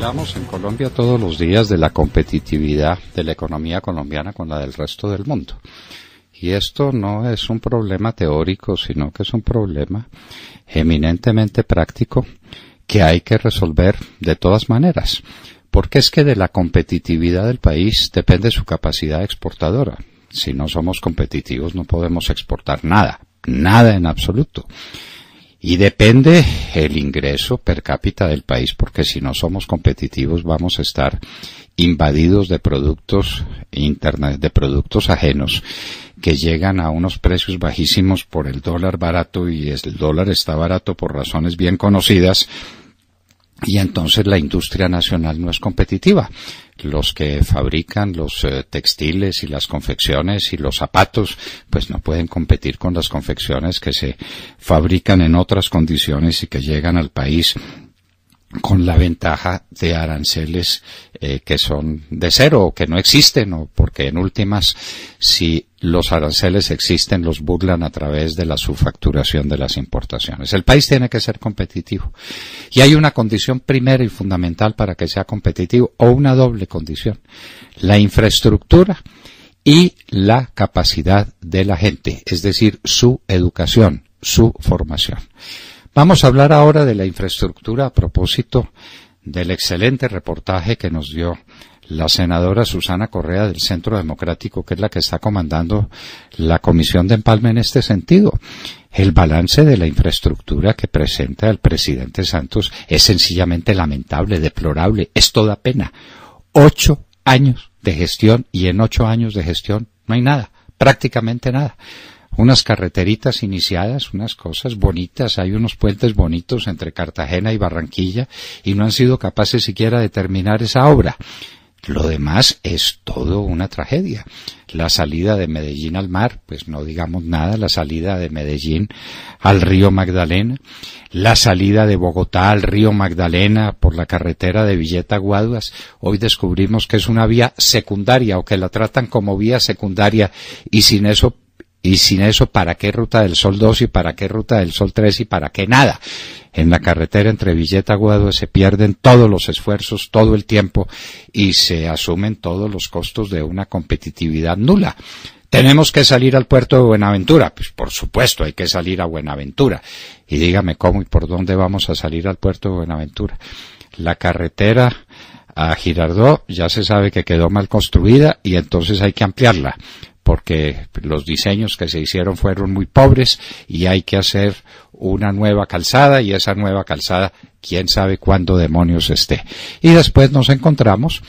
Hablamos en Colombia todos los días de la competitividad de la economía colombiana con la del resto del mundo. Y esto no es un problema teórico, sino que es un problema eminentemente práctico que hay que resolver de todas maneras. Porque es que de la competitividad del país depende su capacidad exportadora. Si no somos competitivos no podemos exportar nada, nada en absoluto. Y depende el ingreso per cápita del país, porque si no somos competitivos vamos a estar invadidos de productos de productos ajenos que llegan a unos precios bajísimos por el dólar barato, y el dólar está barato por razones bien conocidas, y entonces la industria nacional no es competitiva. Los que fabrican los textiles y las confecciones y los zapatos, pues no pueden competir con las confecciones que se fabrican en otras condiciones y que llegan al país con la ventaja de aranceles que son de cero o que no existen, o porque en últimas, si los aranceles existen, los burlan a través de la subfacturación de las importaciones. El país tiene que ser competitivo. Y hay una condición primera y fundamental para que sea competitivo, o una doble condición: la infraestructura y la capacidad de la gente, es decir, su educación, su formación. Vamos a hablar ahora de la infraestructura a propósito del excelente reportaje que nos dio la senadora Susana Correa del Centro Democrático, que es la que está comandando la Comisión de Empalme en este sentido. El balance de la infraestructura que presenta el presidente Santos es sencillamente lamentable, deplorable, es toda pena. 8 años de gestión, y en 8 años de gestión no hay nada, prácticamente nada. Unas carreteritas iniciadas, unas cosas bonitas, hay unos puentes bonitos entre Cartagena y Barranquilla, y no han sido capaces siquiera de terminar esa obra. Lo demás es todo una tragedia. La salida de Medellín al mar, pues no digamos nada. La salida de Medellín al río Magdalena, la salida de Bogotá al río Magdalena por la carretera de Villeta a Guaduas. Hoy descubrimos que es una vía secundaria, o que la tratan como vía secundaria, y sin eso, ¿para qué Ruta del Sol 2 y para qué Ruta del Sol 3 y para qué nada? En la carretera entre Villeta a Guaduas se pierden todos los esfuerzos, todo el tiempo, y se asumen todos los costos de una competitividad nula. ¿Tenemos que salir al puerto de Buenaventura? Pues por supuesto hay que salir a Buenaventura. Y dígame cómo y por dónde vamos a salir al puerto de Buenaventura. La carretera a Girardot ya se sabe que quedó mal construida, y entonces hay que ampliarla, porque los diseños que se hicieron fueron muy pobres, y hay que hacer una nueva calzada, y esa nueva calzada quién sabe cuándo demonios esté. Y después nos encontramos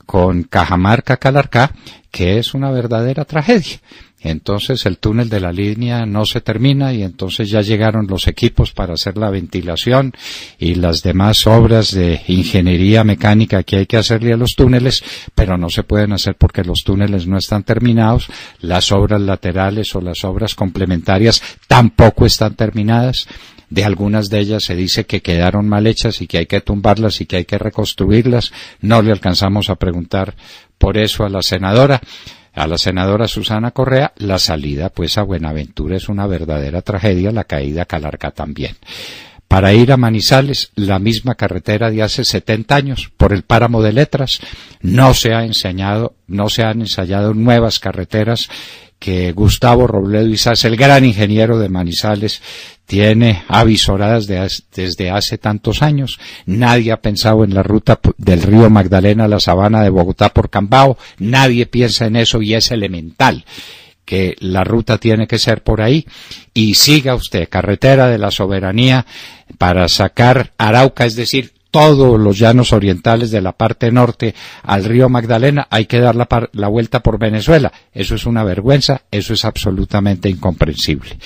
con Cajamarca-Calarcá, que es una verdadera tragedia. Entonces el túnel de la línea no se termina, y entonces ya llegaron los equipos para hacer la ventilación y las demás obras de ingeniería mecánica que hay que hacerle a los túneles, pero no se pueden hacer porque los túneles no están terminados. Las obras laterales o las obras complementarias tampoco están terminadas. De algunas de ellas se dice que quedaron mal hechas y que hay que tumbarlas y que hay que reconstruirlas. No le alcanzamos a preguntar por eso a la senadora Susana Correa. La salida pues a Buenaventura es una verdadera tragedia, la caída a Calarcá también. Para ir a Manizales, la misma carretera de hace 70 años, por el páramo de Letras. No se han ensayado nuevas carreteras que Gustavo Robledo Izás, el gran ingeniero de Manizales, tiene avisoradas desde hace tantos años. Nadie ha pensado en la ruta del río Magdalena a la sabana de Bogotá por Cambao. Nadie piensa en eso, y es elemental que la ruta tiene que ser por ahí. Y siga usted, carretera de la Soberanía para sacar Arauca, es decir, todos los llanos orientales de la parte norte al río Magdalena, hay que dar la vuelta por Venezuela. Eso es una vergüenza, eso es absolutamente incomprensible.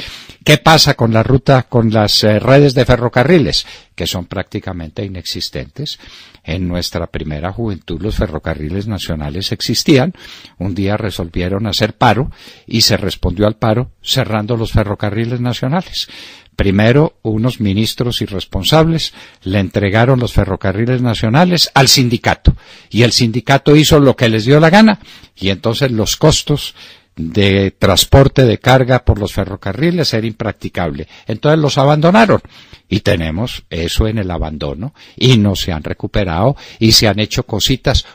¿Qué pasa con la ruta, con las redes de ferrocarriles? Que son prácticamente inexistentes. En nuestra primera juventud los ferrocarriles nacionales existían. Un día resolvieron hacer paro y se respondió al paro cerrando los ferrocarriles nacionales. Primero, unos ministros irresponsables le entregaron los ferrocarriles nacionales al sindicato, y el sindicato hizo lo que les dio la gana, y entonces los costos de transporte de carga por los ferrocarriles era impracticable. Entonces los abandonaron. Y tenemos eso en el abandono. Y no se han recuperado. Y se han hecho cositas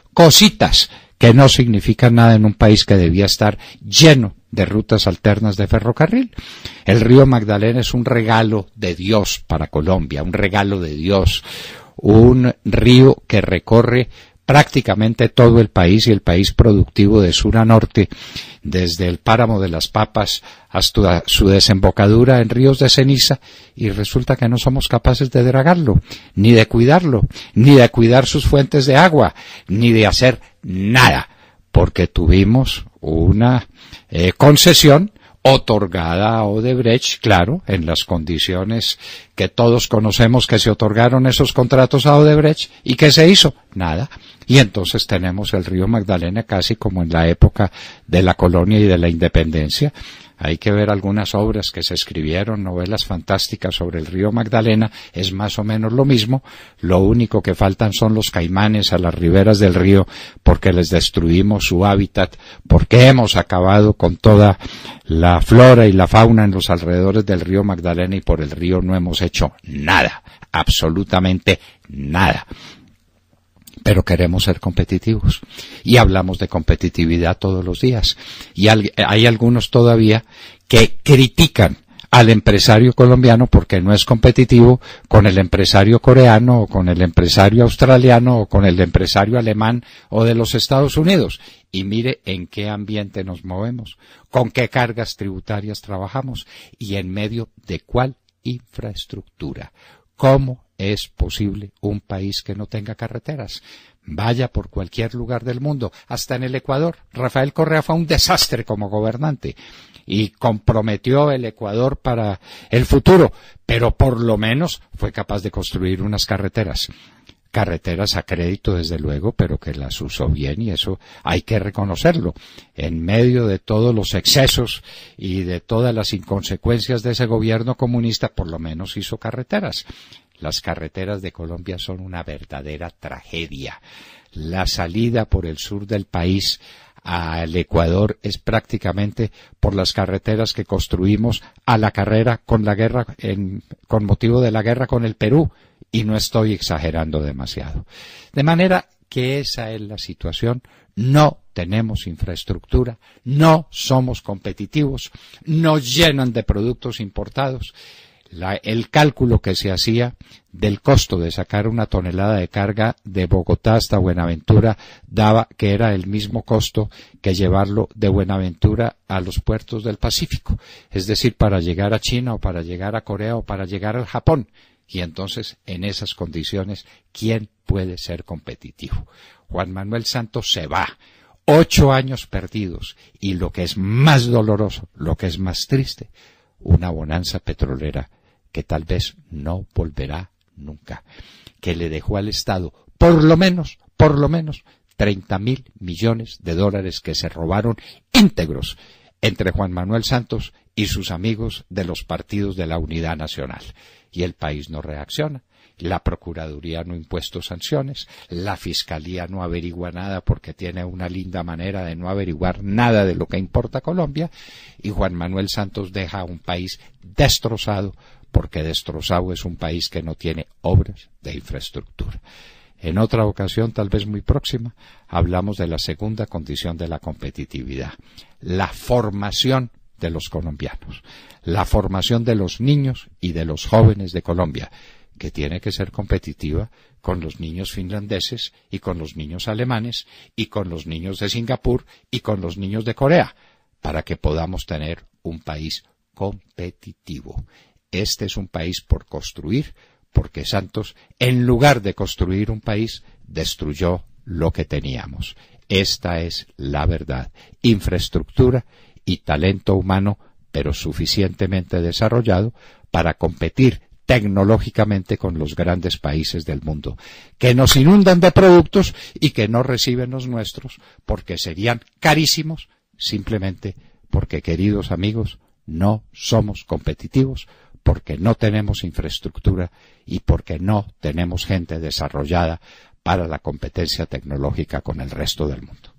que no significan nada en un país que debía estar lleno de rutas alternas de ferrocarril. El río Magdalena es un regalo de Dios para Colombia, un regalo de Dios. Un río que recorre prácticamente todo el país y el país productivo de sur a norte, desde el páramo de las Papas hasta su desembocadura en Ríos de Ceniza, y resulta que no somos capaces de dragarlo, ni de cuidarlo, ni de cuidar sus fuentes de agua, ni de hacer nada, porque tuvimos una concesión otorgada a Odebrecht, claro, en las condiciones que todos conocemos que se otorgaron esos contratos a Odebrecht. ¿Y qué se hizo? Nada. Y entonces tenemos el río Magdalena casi como en la época de la colonia y de la independencia. Hay que ver algunas obras que se escribieron, novelas fantásticas sobre el río Magdalena, es más o menos lo mismo. Lo único que faltan son los caimanes a las riberas del río, porque les destruimos su hábitat, porque hemos acabado con toda la flora y la fauna en los alrededores del río Magdalena, y por el río no hemos hecho nada, absolutamente nada. Pero queremos ser competitivos y hablamos de competitividad todos los días, y hay algunos todavía que critican al empresario colombiano porque no es competitivo con el empresario coreano o con el empresario australiano o con el empresario alemán o de los Estados Unidos. Y mire en qué ambiente nos movemos, con qué cargas tributarias trabajamos y en medio de cuál infraestructura. ¿Cómo es posible un país que no tenga carreteras? Vaya por cualquier lugar del mundo, hasta en el Ecuador. Rafael Correa fue un desastre como gobernante y comprometió el Ecuador para el futuro, pero por lo menos fue capaz de construir unas carreteras. Carreteras a crédito, desde luego, pero que las usó bien, y eso hay que reconocerlo. En medio de todos los excesos y de todas las inconsecuencias de ese gobierno comunista, por lo menos hizo carreteras. Las carreteras de Colombia son una verdadera tragedia. La salida por el sur del país al Ecuador es prácticamente por las carreteras que construimos a la carrera con la guerra, con motivo de la guerra con el Perú, y no estoy exagerando demasiado. De manera que esa es la situación. No tenemos infraestructura, no somos competitivos, nos llenan de productos importados. El cálculo que se hacía del costo de sacar una tonelada de carga de Bogotá hasta Buenaventura daba que era el mismo costo que llevarlo de Buenaventura a los puertos del Pacífico, es decir, para llegar a China o para llegar a Corea o para llegar al Japón. Y entonces, en esas condiciones, ¿quién puede ser competitivo? Juan Manuel Santos se va. 8 años perdidos, y lo que es más doloroso, lo que es más triste, una bonanza petrolera que tal vez no volverá nunca, que le dejó al Estado por lo menos 30.000 millones de dólares que se robaron íntegros entre Juan Manuel Santos y sus amigos de los partidos de la Unidad Nacional. Y el país no reacciona. La Procuraduría no ha impuesto sanciones, la Fiscalía no averigua nada porque tiene una linda manera de no averiguar nada de lo que importa a Colombia, y Juan Manuel Santos deja a un país destrozado, porque destrozado es un país que no tiene obras de infraestructura. En otra ocasión, tal vez muy próxima, hablamos de la segunda condición de la competitividad, la formación de los colombianos, la formación de los niños y de los jóvenes de Colombia, que tiene que ser competitiva con los niños finlandeses y con los niños alemanes y con los niños de Singapur y con los niños de Corea, para que podamos tener un país competitivo. Este es un país por construir, porque Santos, en lugar de construir un país, destruyó lo que teníamos. Esta es la verdad. Infraestructura y talento humano, pero suficientemente desarrollado para competir tecnológicamente con los grandes países del mundo, que nos inundan de productos y que no reciben los nuestros porque serían carísimos, simplemente porque, queridos amigos, no somos competitivos, porque no tenemos infraestructura y porque no tenemos gente desarrollada para la competencia tecnológica con el resto del mundo.